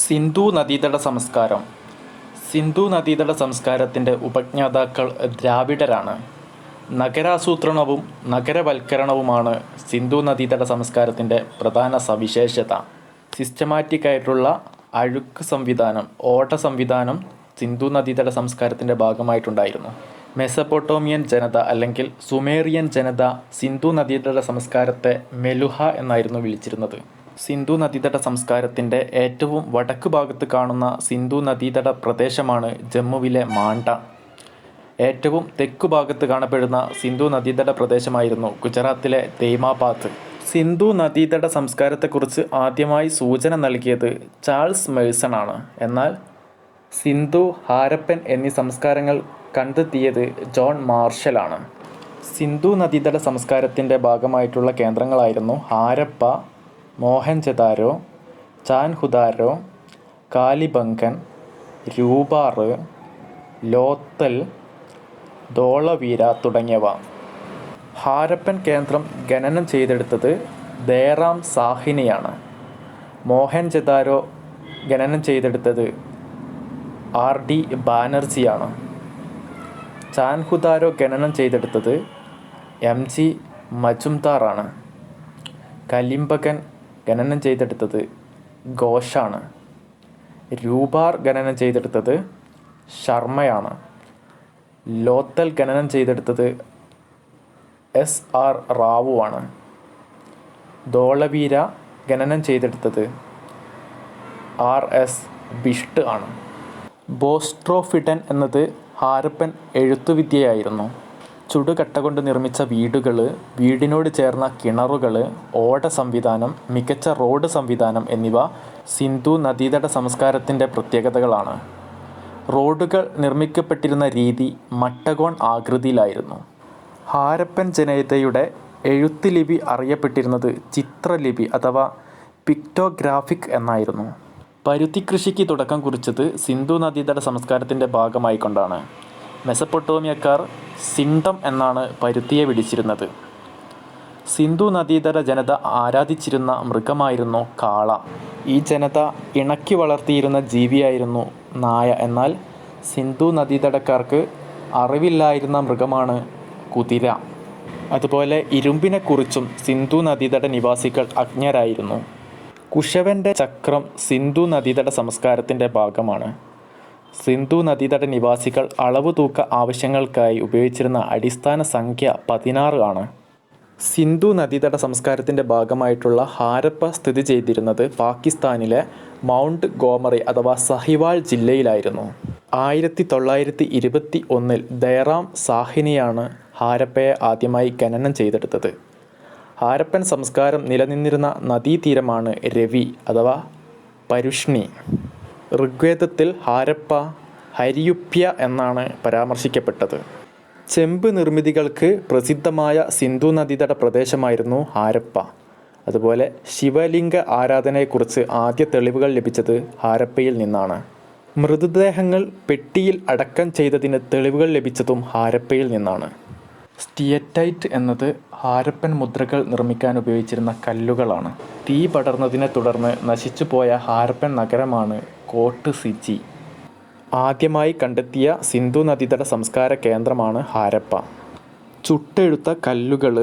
സിന്ധു നദീതട സംസ്കാരം. സിന്ധു നദീതട സംസ്കാരത്തിൻ്റെ ഉപജ്ഞാതാക്കൾ ദ്രാവിഡരാണ്. നഗരാസൂത്രണവും നഗരവൽക്കരണവുമാണ് സിന്ധു നദീതട സംസ്കാരത്തിൻ്റെ പ്രധാന സവിശേഷത. സിസ്റ്റമാറ്റിക് ആയിട്ടുള്ള അഴുക്ക് സംവിധാനം, ഓട സംവിധാനം സിന്ധു നദീതട സംസ്കാരത്തിൻ്റെ ഭാഗമായിട്ടുണ്ടായിരുന്നു. മെസപ്പൊട്ടോമിയൻ ജനത അല്ലെങ്കിൽ സുമേറിയൻ ജനത സിന്ധു നദീതട സംസ്കാരത്തെ മെലുഹ എന്നായിരുന്നു വിളിച്ചിരുന്നത്. സിന്ധു നദീതട സംസ്കാരത്തിൻ്റെ ഏറ്റവും വടക്ക് ഭാഗത്ത് കാണുന്ന സിന്ധു നദീതട പ്രദേശമാണ് ജമ്മുവിലെ മാണ്ഡ. ഏറ്റവും തെക്കു ഭാഗത്ത് കാണപ്പെടുന്ന സിന്ധു നദീതട പ്രദേശമായിരുന്നു ഗുജറാത്തിലെ ദൈമാബാദ്. സിന്ധു നദീതട സംസ്കാരത്തെക്കുറിച്ച് ആദ്യമായി സൂചന നൽകിയത് ചാൾസ് മേഴ്സൺ ആണ്. എന്നാൽ സിന്ധു, ഹാരപ്പൻ എന്നീ സംസ്കാരങ്ങൾ കണ്ടെത്തിയത് ജോൺ മാർഷലാണ്. സിന്ധു നദീതട സംസ്കാരത്തിൻ്റെ ഭാഗമായിട്ടുള്ള കേന്ദ്രങ്ങളായിരുന്നു ഹാരപ്പ, മോഹൻജദാരോ, ചാൻഹുദാരോ, കാലിബംഗൻ, രൂപാർ, ലോത്തൽ, ധോളവീര തുടങ്ങിയവ. ഹാരപ്പൻ കേന്ദ്രം ഖനനം ചെയ്തെടുത്തത് ദേറാം സാഹിനിയാണ്. മോഹൻജദാരോ ഖനനം ചെയ്തെടുത്തത് RD ബാനർജിയാണ്. ചാൻഹുദാരോ ഖനനം ചെയ്തെടുത്തത് MG മജുംദാറാണ്. കലിംബഗൻ ഖനനം ചെയ്തെടുത്തത് ഘോഷാണ്. രൂപാർ ഖനനം ചെയ്തെടുത്തത് ശർമ്മയാണ്. ലോത്തൽ ഖനനം ചെയ്തെടുത്തത് SR റാവുവാണ്. ധോളവീര ഖനനം ചെയ്തെടുത്തത് RS ബിഷ്ട് ആണ്. ബോസ്ട്രോഫിഡൻ എന്നത് ഹാരപ്പൻ എഴുത്തുവിദ്യയായിരുന്നു. ചുടുകട്ട കൊണ്ട് നിർമ്മിച്ച വീടുകൾ, വീടിനോട് ചേർന്ന കിണറുകൾ, ഓട സംവിധാനം, മികച്ച റോഡ് സംവിധാനം എന്നിവ സിന്ധു നദീതട സംസ്കാരത്തിൻ്റെ പ്രത്യേകതകളാണ്. റോഡുകൾ നിർമ്മിക്കപ്പെട്ടിരുന്ന രീതി മട്ടകോൺ ആകൃതിയിലായിരുന്നു. ഹാരപ്പൻ ജനതയുടെ എഴുത്ത് ലിപി അറിയപ്പെട്ടിരുന്നത് ചിത്രലിപി അഥവാ പിക്ടോഗ്രാഫിക് എന്നായിരുന്നു. പരുത്തി കൃഷിക്ക് തുടക്കം കുറിച്ചത് സിന്ധു നദീതട സംസ്കാരത്തിൻ്റെ ഭാഗമായിക്കൊണ്ടാണ്. മെസപ്പൊട്ടോമിയക്കാർ സിണ്ടം എന്നാണ് പരുത്തിയെ വിളിച്ചിരുന്നത്. സിന്ധു നദീതട ജനത ആരാധിച്ചിരുന്ന മൃഗമായിരുന്നു കാള. ഈ ജനത ഇണക്കി വളർത്തിയിരുന്ന ജീവിയായിരുന്നു നായ. എന്നാൽ സിന്ധു നദീതടക്കാർക്ക് അറിവില്ലായിരുന്ന മൃഗമാണ് കുതിര. അതുപോലെ ഇരുമ്പിനെക്കുറിച്ചും സിന്ധു നദീതട നിവാസികൾ അജ്ഞരായിരുന്നു. കുശവൻ്റെ ചക്രം സിന്ധു നദീതട സംസ്കാരത്തിൻ്റെ ഭാഗമാണ്. സിന്ധു നദീതട നിവാസികൾ അളവ് തൂക്ക ആവശ്യങ്ങൾക്കായി ഉപയോഗിച്ചിരുന്ന അടിസ്ഥാന സംഖ്യ 16 ആണ്. സിന്ധു നദീതട സംസ്കാരത്തിൻ്റെ ഭാഗമായിട്ടുള്ള ഹാരപ്പ സ്ഥിതി ചെയ്തിരുന്നത് പാകിസ്ഥാനിലെ മൗണ്ട് ഗോമറി അഥവാ സഹിവാൾ ജില്ലയിലായിരുന്നു. 1921 ദേറാം സാഹിനിയാണ് ഹാരപ്പയെ ആദ്യമായി ഖനനം ചെയ്തെടുത്തത്. ഹാരപ്പൻ സംസ്കാരം നിലനിന്നിരുന്ന നദീതീരമാണ് രവി അഥവാ പരുഷ്ണി. ഋഗ്വേദത്തിൽ ഹാരപ്പ ഹരിയുപ്യ എന്നാണ് പരാമർശിക്കപ്പെട്ടത്. ചെമ്പ് നിർമ്മിതികൾക്ക് പ്രസിദ്ധമായ സിന്ധു നദീതട പ്രദേശമായിരുന്നു ഹാരപ്പ. അതുപോലെ ശിവലിംഗ ആരാധനയെക്കുറിച്ച് ആദ്യ തെളിവുകൾ ലഭിച്ചത് ഹാരപ്പയിൽ നിന്നാണ്. മൃതദേഹങ്ങൾ പെട്ടിയിൽ അടക്കം ചെയ്തതിന് തെളിവുകൾ ലഭിച്ചതും ഹാരപ്പയിൽ നിന്നാണ്. സ്റ്റിയറ്റൈറ്റ് എന്നത് ഹാരപ്പൻ മുദ്രകൾ നിർമ്മിക്കാൻ ഉപയോഗിച്ചിരുന്ന കല്ലുകളാണ്. തീ പടർന്നതിനെ തുടർന്ന് നശിച്ചുപോയ ഹാരപ്പൻ നഗരമാണ് കോട്ട് സിജി. ആദ്യമായി കണ്ടെത്തിയ സിന്ധു നദീതട സംസ്കാര കേന്ദ്രമാണ് ഹാരപ്പ. ചുട്ടെഴുത്ത കല്ലുകൾ,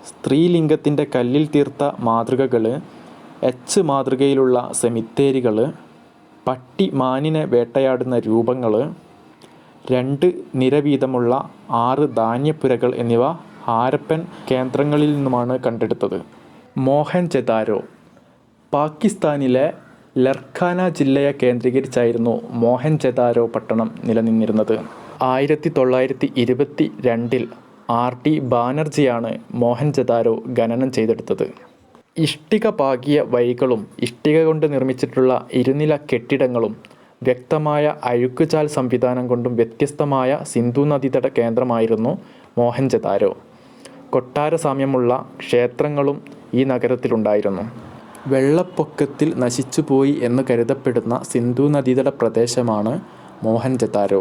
സ്ത്രീലിംഗത്തിൻ്റെ കല്ലിൽ തീർത്ത മാതൃകകൾ, H മാതൃകയിലുള്ള സെമിത്തേരികൾ, പട്ടി മാനിനെ വേട്ടയാടുന്ന രൂപങ്ങൾ, 2 നിര വീതമുള്ള 6 ധാന്യപ്പുരകൾ എന്നിവ ഹാരപ്പൻ കേന്ദ്രങ്ങളിൽ നിന്നുമാണ് കണ്ടെടുത്തത്. മോഹൻജദാരോ. പാകിസ്ഥാനിലെ ലർഖാന ജില്ലയെ കേന്ദ്രീകരിച്ചായിരുന്നു മോഹൻജദാരോ പട്ടണം നിലനിന്നിരുന്നത്. 1922 RD ബാനർജിയാണ് മോഹൻജദാരോ ഖനനം ചെയ്തെടുത്തത്. ഇഷ്ടിക പാകിയ വഴികളും ഇഷ്ടിക കൊണ്ട് നിർമ്മിച്ചിട്ടുള്ള ഇരുനില കെട്ടിടങ്ങളും വ്യക്തമായ അഴുക്കുചാൽ സംവിധാനം കൊണ്ടും വ്യത്യസ്തമായ സിന്ധു നദീതട കേന്ദ്രമായിരുന്നു മോഹൻജദാരോ. കൊട്ടാര സാമ്യമുള്ള ക്ഷേത്രങ്ങളും ഈ നഗരത്തിലുണ്ടായിരുന്നു. വെള്ളപ്പൊക്കത്തിൽ നശിച്ചുപോയി എന്ന് കരുതപ്പെടുന്ന സിന്ധു നദീതട പ്രദേശമാണ് മോഹൻജദാരോ.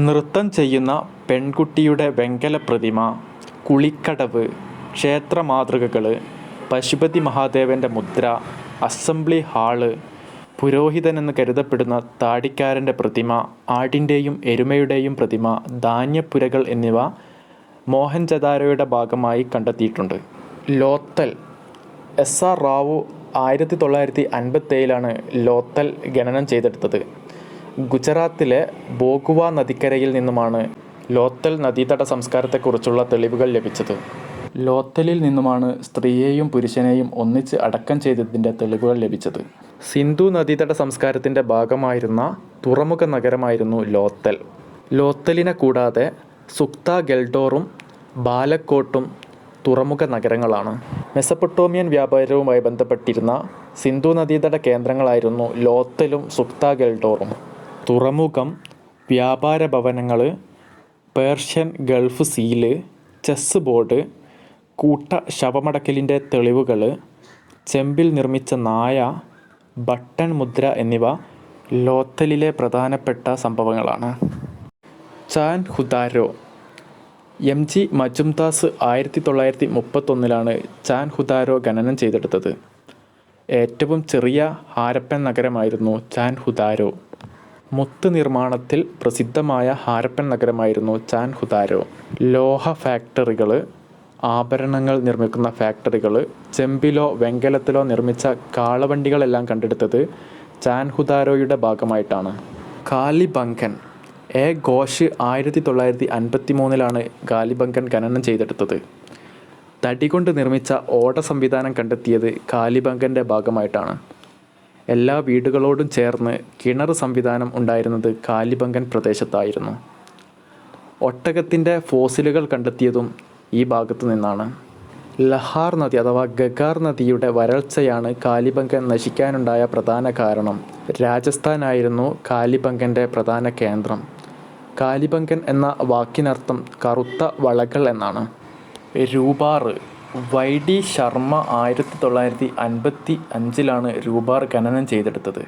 നൃത്തം ചെയ്യുന്ന പെൺകുട്ടിയുടെ വെങ്കല പ്രതിമ, കുളിക്കടവ്, ക്ഷേത്ര മാതൃകകൾ, പശുപതി മഹാദേവൻ്റെ മുദ്ര, അസംബ്ലി ഹാള്, പുരോഹിതനെന്ന് കരുതപ്പെടുന്ന താടിക്കാരൻ്റെ പ്രതിമ, ആടിൻ്റെയും എരുമയുടെയും പ്രതിമ, ധാന്യപ്പുരകൾ എന്നിവ മോഹൻജദാരോയുടെ ഭാഗമായി കണ്ടെത്തിയിട്ടുണ്ട്. ലോത്തൽ. എസ് ആർ റാവു 1957 ലോത്തൽ ഖനനം ചെയ്തെടുത്തത്. ഗുജറാത്തിലെ ബോഗുവ നദിക്കരയിൽ നിന്നുമാണ് ലോത്തൽ നദീതട സംസ്കാരത്തെക്കുറിച്ചുള്ള തെളിവുകൾ ലഭിച്ചത്. ലോത്തലിൽ നിന്നുമാണ് സ്ത്രീയെയും പുരുഷനെയും ഒന്നിച്ച് അടക്കം ചെയ്തതിൻ്റെ തെളിവുകൾ ലഭിച്ചത്. സിന്ധു നദീതട സംസ്കാരത്തിൻ്റെ ഭാഗമായിരുന്ന തുറമുഖ നഗരമായിരുന്നു ലോത്തൽ. ലോത്തലിനെ കൂടാതെ സുക്ത ഗെൽഡോറും ബാലക്കോട്ടും തുറമുഖ നഗരങ്ങളാണ്. മെസപ്പൊട്ടോമിയൻ വ്യാപാരവുമായി ബന്ധപ്പെട്ടിരുന്ന സിന്ധു നദീതട കേന്ദ്രങ്ങളായിരുന്നു ലോത്തലും സുക്ത ഗെൽഡോറും. തുറമുഖം, വ്യാപാര ഭവനങ്ങൾ, Persian Gulf seal, chess board, കൂട്ട ശവമടക്കലിൻ്റെ തെളിവുകൾ, ചെമ്പിൽ നിർമ്മിച്ച നായ, ബട്ടൺ മുദ്ര എന്നിവ ലോത്തലിലെ പ്രധാനപ്പെട്ട സംഭവങ്ങളാണ്. ചാൻ ഹുദാരോ. എം ജി മജുംദാസ് 1931 ചാൻ ഹുദാരോ ഖനനം ചെയ്തെടുത്തത്. ഏറ്റവും ചെറിയ ഹാരപ്പൻ നഗരമായിരുന്നു ചാൻ ഹുദാരോ. മുത്ത് നിർമ്മാണത്തിൽ പ്രസിദ്ധമായ ഹാരപ്പൻ നഗരമായിരുന്നു ചാൻ ഹുദാരോ. ലോഹ ഫാക്ടറികൾ, ആഭരണങ്ങൾ നിർമ്മിക്കുന്ന ഫാക്ടറികൾ, ചെമ്പിലോ വെങ്കലത്തിലോ നിർമ്മിച്ച കാളവണ്ടികളെല്ലാം കണ്ടെടുത്തത് ചാൻ ഹുദാരോയുടെ ഭാഗമായിട്ടാണ്. കാലിബംഗൻ. എ ഘോഷ് 1953 കാലിബംഗൻ ഖനനം ചെയ്തെടുത്തത്. തടി കൊണ്ട് നിർമ്മിച്ച ഓട സംവിധാനം കണ്ടെത്തിയത് കാലിബംഗൻ്റെ ഭാഗമായിട്ടാണ്. എല്ലാ വീടുകളോടും ചേർന്ന് കിണർ സംവിധാനം ഉണ്ടായിരുന്നത് കാലിബംഗൻ പ്രദേശത്തായിരുന്നു. ഒട്ടകത്തിൻ്റെ ഫോസിലുകൾ കണ്ടെത്തിയതും ഈ ഭാഗത്തു നിന്നാണ്. ലഹാർ നദി അഥവാ ഗഗാർ നദിയുടെ വരൾച്ചയാണ് കാലിബംഗൻ നശിക്കാനുണ്ടായ പ്രധാന കാരണം. രാജസ്ഥാനായിരുന്നു കാലിബംഗൻ്റെ പ്രധാന കേന്ദ്രം. കാലിബംഗൻ എന്ന വാക്കിനർത്ഥം കറുത്ത വളകൾ എന്നാണ്. രൂപാർ. വൈ ഡി ശർമ്മ 1955 രൂപാർ ഖനനം ചെയ്തെടുത്തത്.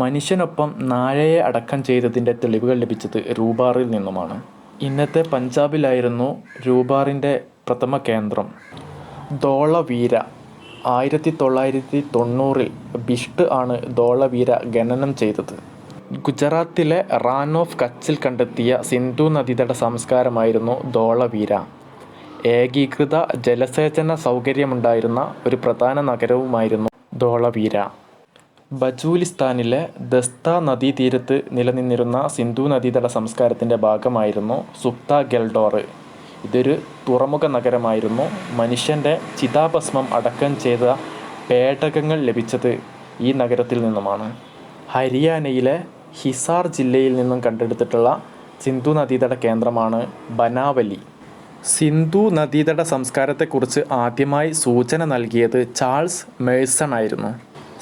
മനുഷ്യനൊപ്പം നായയെ അടക്കം ചെയ്തതിൻ്റെ തെളിവുകൾ ലഭിച്ചത് രൂപാറിൽ നിന്നുമാണ്. ഇന്നത്തെ പഞ്ചാബിലായിരുന്നു രൂപാറിൻ്റെ പ്രഥമ കേന്ദ്രം. ധോളവീര. 1990 ബിഷ്ട് ആണ് ധോളവീര ഖനനം ചെയ്തത്. ഗുജറാത്തിലെ റാൻ ഓഫ് കച്ചിൽ കണ്ടെത്തിയ സിന്ധു നദീതട സംസ്കാരമായിരുന്നു ധോളവീര. ഏകീകൃത ജലസേചന സൗകര്യമുണ്ടായിരുന്ന ഒരു പ്രധാന നഗരവുമായിരുന്നു ധോളവീര. ബജൂലിസ്ഥാനിലെ ദസ്ത നദീതീരത്ത് നിലനിന്നിരുന്ന സിന്ധു നദീതട സംസ്കാരത്തിൻ്റെ ഭാഗമായിരുന്നു സുക്ത ഗെൽഡോർ. ഇതൊരു തുറമുഖ നഗരമായിരുന്നു. മനുഷ്യൻ്റെ ചിതാഭസ്മം അടക്കം ചെയ്ത പേടകങ്ങൾ ലഭിച്ചത് ഈ നഗരത്തിൽ നിന്നുമാണ്. ഹരിയാനയിലെ ഹിസാർ ജില്ലയിൽ നിന്നും കണ്ടെടുത്തിട്ടുള്ള സിന്ധു നദീതട കേന്ദ്രമാണ് ബനാവലി. സിന്ധു നദീതട സംസ്കാരത്തെക്കുറിച്ച് ആദ്യമായി സൂചന നൽകിയത് ചാൾസ് മേഴ്സൺ ആയിരുന്നു.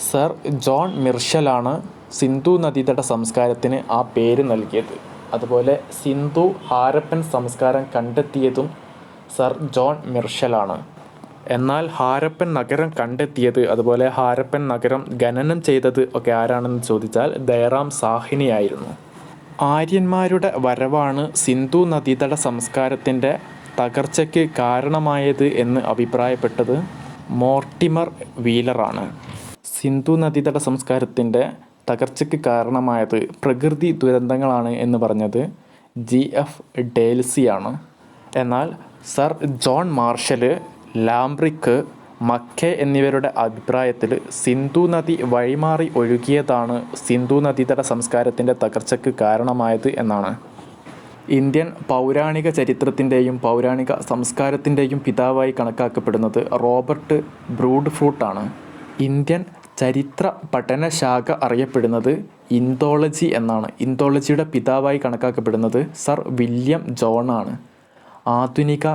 സർ ജോൺ മിർഷലാണ് സിന്ധു നദീതട സംസ്കാരത്തിന് ആ പേര് നൽകിയത്. അതുപോലെ സിന്ധു ഹാരപ്പൻ സംസ്കാരം കണ്ടെത്തിയതും സർ ജോൺ മിർഷലാണ്. എന്നാൽ ഹാരപ്പൻ നഗരം കണ്ടെത്തിയത് അതുപോലെ ഹാരപ്പൻ നഗരം ഖനനം ചെയ്തത് ഒക്കെ ആരാണെന്ന് ചോദിച്ചാൽ ദയറാം സാഹ്നിയായിരുന്നു. ആര്യന്മാരുടെ വരവാണ് സിന്ധു നദീതട സംസ്കാരത്തിൻ്റെ തകർച്ചയ്ക്ക് കാരണമായത് എന്ന് അഭിപ്രായപ്പെട്ടത് മോർട്ടിമർ വീലറാണ്. സിന്ധു നദീതട സംസ്കാരത്തിൻ്റെ തകർച്ചയ്ക്ക് കാരണമായത് പ്രകൃതി ദുരന്തങ്ങളാണ് എന്ന് പറഞ്ഞത് GF ഡേൽസിയാണ്. എന്നാൽ സർ ജോൺ മാർഷൽ, ലാംബ്രിക്ക്, മക്കേ എന്നിവരുടെ അഭിപ്രായത്തിൽ സിന്ധു നദി വഴിമാറി ഒഴുകിയതാണ് സിന്ധു നദീതട സംസ്കാരത്തിൻ്റെ തകർച്ചയ്ക്ക് കാരണമായത് എന്നാണ്. ഇന്ത്യൻ പൗരാണിക ചരിത്രത്തിൻ്റെയും പൗരാണിക സംസ്കാരത്തിൻ്റെയും പിതാവായി കണക്കാക്കപ്പെടുന്നത് റോബർട്ട് ബ്രൂഡ്ഫൂട്ടാണ്. ഇന്ത്യൻ ചരിത്ര പഠനശാഖ അറിയപ്പെടുന്നത് ഇന്തോളജി എന്നാണ്. ഇന്തോളജിയുടെ പിതാവായി കണക്കാക്കപ്പെടുന്നത് സർ വില്യം ജോണാണ്. ആധുനിക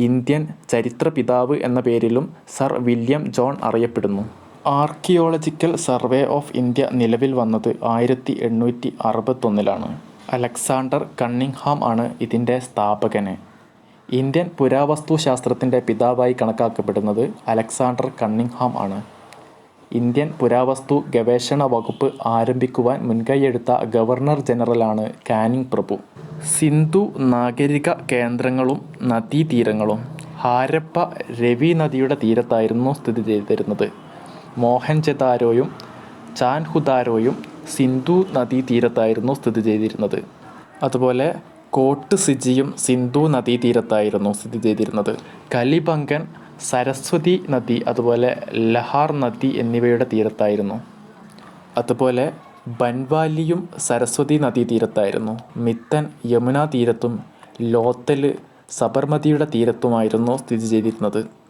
ഇന്ത്യൻ ചരിത്ര പിതാവ് എന്ന പേരിലും സർ വില്യം ജോൺ അറിയപ്പെടുന്നു. ആർക്കിയോളജിക്കൽ സർവേ ഓഫ് ഇന്ത്യ നിലവിൽ വന്നത് 1861 അലക്സാണ്ടർ കണ്ണിങ്ഹാം ആണ് ഇതിൻ്റെ സ്ഥാപകന്. ഇന്ത്യൻ പുരാവസ്തുശാസ്ത്രത്തിൻ്റെ പിതാവായി കണക്കാക്കപ്പെടുന്നത് അലക്സാണ്ടർ കണ്ണിങ്ഹാം ആണ്. ഇന്ത്യൻ പുരാവസ്തു ഗവേഷണ വകുപ്പ് ആരംഭിക്കുവാൻ മുൻകൈയെടുത്ത ഗവർണർ ജനറലാണ് കാനിങ് പ്രഭു. സിന്ധു നാഗരിക കേന്ദ്രങ്ങളും നദീതീരങ്ങളും ഹാരപ്പ രവി നദിയുടെ തീരത്തായിരുന്നു സ്ഥിതി ചെയ്തിരുന്നത്. മോഹൻജദാരോയും ചാൻഹുദാരോയും സിന്ധു നദീതീരത്തായിരുന്നു സ്ഥിതി ചെയ്തിരുന്നത്. അതുപോലെ കോട്ട് സിജിയും സിന്ധു നദീതീരത്തായിരുന്നു സ്ഥിതി ചെയ്തിരുന്നത്. കലിബംഗൻ സരസ്വതി നദി അതുപോലെ ലഹാർ നദി എന്നിവയുടെ തീരത്തായിരുന്നു. അതുപോലെ ബൻവാലിയും സരസ്വതി നദീതീരത്തായിരുന്നു. മിത്തൻ യമുനാ തീരത്തും ലോത്തൽ സബർമതിയുടെ തീരത്തുമായിരുന്നു സ്ഥിതി ചെയ്തിരുന്നത്.